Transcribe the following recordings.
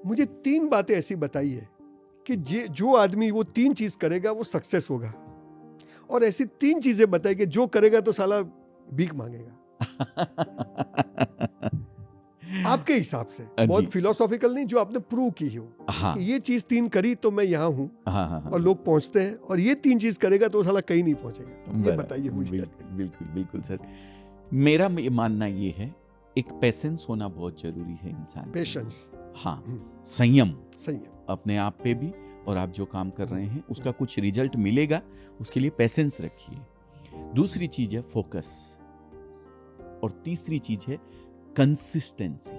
मुझे 3 बातें ऐसी बताई है कि जो आदमी वो 3 चीज करेगा वो सक्सेस होगा, और ऐसी 3 चीजें बताई कि जो करेगा तो साला भीख मांगेगा। आपके हिसाब से, बहुत फिलोसॉफिकल नहीं, जो आपने प्रूव की हो कि ये चीज 3 करी तो मैं यहाँ हूँ और लोग पहुंचते हैं, और ये 3 चीज करेगा तो साला कहीं नहीं पहुंचेगा। ये बताइए मुझे। बिल्कुल बिल्कुल सर, मेरा मानना ये है, एक पेशेंस होना बहुत जरूरी है इंसान। पेशेंस, हाँ, संयम अपने आप पे भी, और आप जो काम कर रहे हैं उसका कुछ रिजल्ट मिलेगा, उसके लिए पेशेंस रखिए। दूसरी चीज है फोकस, और तीसरी चीज है कंसिस्टेंसी।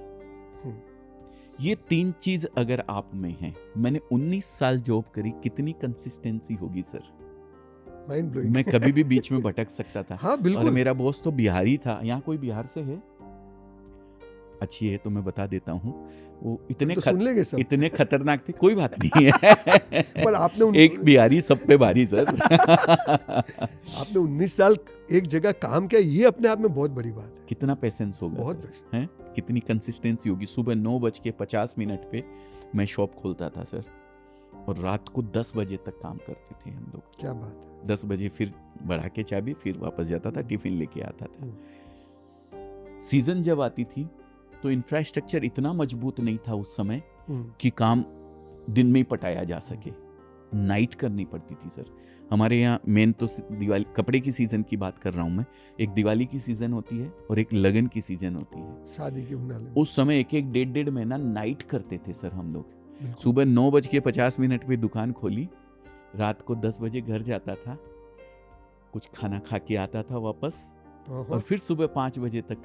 ये 3 चीज अगर आप में है, मैंने 19 साल जॉब करी, कितनी कंसिस्टेंसी होगी सर? Mind blowing. मैं कभी भी बीच में भटक सकता था। हाँ, बिल्कुल। और मेरा बॉस तो बिहारी था। यहाँ कोई बिहार से है? अच्छी है तो मैं बता देता हूँ, वो इतने खतरनाक थे। कोई बात नहीं है। पर आपने एक बिहारी सब पे भारी सर। आपने 19 साल एक जगह काम किया, ये अपने आप में बहुत बड़ी बात है। कितना पेशेंस होगा, बहुत है, कितनी कंसिस्टेंसी होगी। सुबह 9:50 पे मैं शॉप खोलता था सर, और रात को 10 बजे तक काम करते थे हम लोग। क्या बात है। 10 बजे फिर बढ़ा के चाबी, फिर वापस जाता था, टिफिन लेके आता था। सीजन जब आती थी तो इंफ्रास्ट्रक्चर इतना मजबूत नहीं था उस समय कि काम दिन में ही पटाया जा सके, नाइट करनी पड़ती थी सर। हमारे यहाँ मेन तो दिवाली, कपड़े की सीजन की बात कर रहा हूँ मैं, एक दिवाली की सीजन होती है और एक लगन की सीजन होती है, शादी की उन्नाले। उस समय एक 1.5 महीना नाइट करते थे सर हम लोग। सुबह 9:50 पे दुकान खोली, रात को 10 बजे घर जाता था, कुछ खाना खा के आता था वापस, और फिर सुबह 5 बजे तक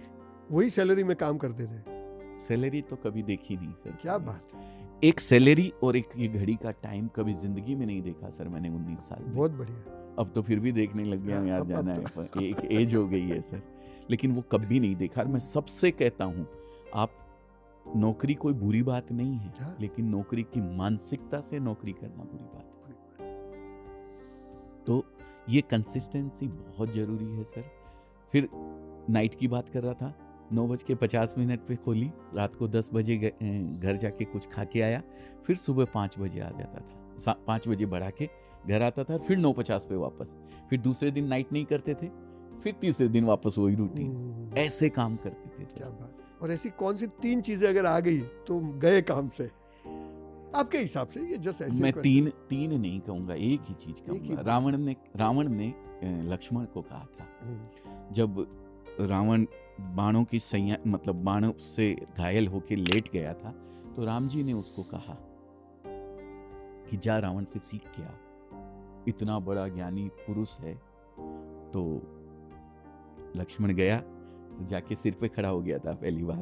वही सैलरी में काम करते थे। सैलरी तो कभी देखी नहीं सर। क्या बात है। एक सैलरी और एक ये घड़ी का टाइम कभी जिंदगी में नहीं देखा सर मैंने 19 साल में। बहुत बढ़िया। अब तो फिर भी देखने लग गया, यार जाना है, एक एज हो गई है सर, लेकिन वो कभी नहीं देखा। मैं सबसे कहता हूँ, आप नौकरी कोई बुरी बात नहीं है, लेकिन नौकरी की मानसिकता से नौकरी करना बुरी बात है। तो ये कंसिस्टेंसी बहुत जरूरी है सर। फिर नाइट की बात कर रहा था, 9:50 पे खोली, रात को 10 बजे घर जाके कुछ खा के आया, फिर सुबह 5 बजे आ जाता था, 5 बजे बढ़ा के घर आता था, फिर 9:50 पे वापस, फिर दूसरे दिन नाइट नहीं करते थे, फिर तीसरे दिन वापस वही रूटीन, ऐसे काम करते थे सर। क्या बात है। और ऐसी कौन सी 3 चीजें अगर आ गई तो गए काम से, आपके हिसाब से? ये जस्ट ऐसे मैं तीन नहीं कहूंगा, एक ही चीज कहूंगा। रावण ने लक्ष्मण को कहा था, जब रावण बाणों की मतलब बाणों से घायल होकर लेट गया था, तो राम जी ने उसको कहा कि जा रावण से सीख के आ, इतना बड़ा ज्ञानी पुरुष है। तो लक्ष्मण गया तो जाके सिर पे खड़ा हो गया था पहली बार,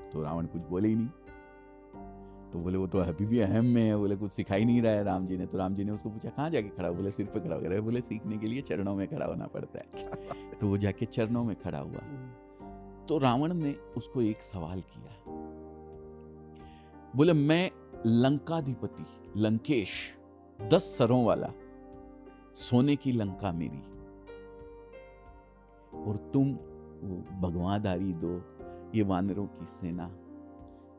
तो रावण कुछ बोले ही नहीं। तो बोले वो तो अभी भी अहम में है, बोले कुछ सिखा ही नहीं रहा है राम जी ने। तो राम जी ने उसको पूछा कहाँ जाके खड़ा हो? बोले सिर पे खड़ा हो गया। बोले सीखने के लिए चरणों में खड़ा होना पड़ता है। तो वो जाके चरणों में खड़ा हुआ। तो रावण ने उसको एक सवाल किया, बोले मैं लंकाधिपति, लंकेश, 10 सरों वाला, सोने की लंका मेरी, और तुम भगवाधारी 2, ये वानरों की सेना,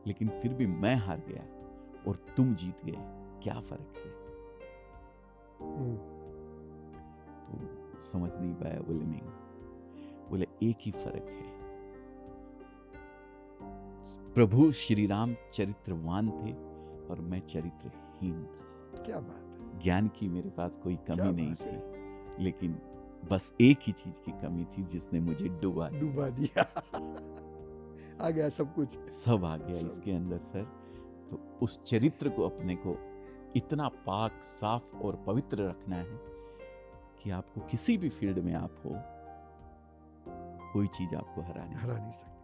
लेकिन फिर भी मैं हार गया और तुम जीत गए, क्या फर्क है? तो समझ नहीं पाया। बोले नहीं, बोले एक ही फर्क है, प्रभु श्री राम चरित्रवान थे और मैं चरित्रहीन था। क्या बात है। ज्ञान की मेरे पास कोई कमी नहीं थी, लेकिन बस एक ही चीज की कमी थी जिसने मुझे डुबा दिया। आ गया सब कुछ, सब आ गया इसके अंदर सर। तो उस चरित्र को अपने को इतना पाक, साफ और पवित्र रखना है कि आपको किसी भी फील्ड में आप हो, कोई चीज आपको हरा नहीं सकती।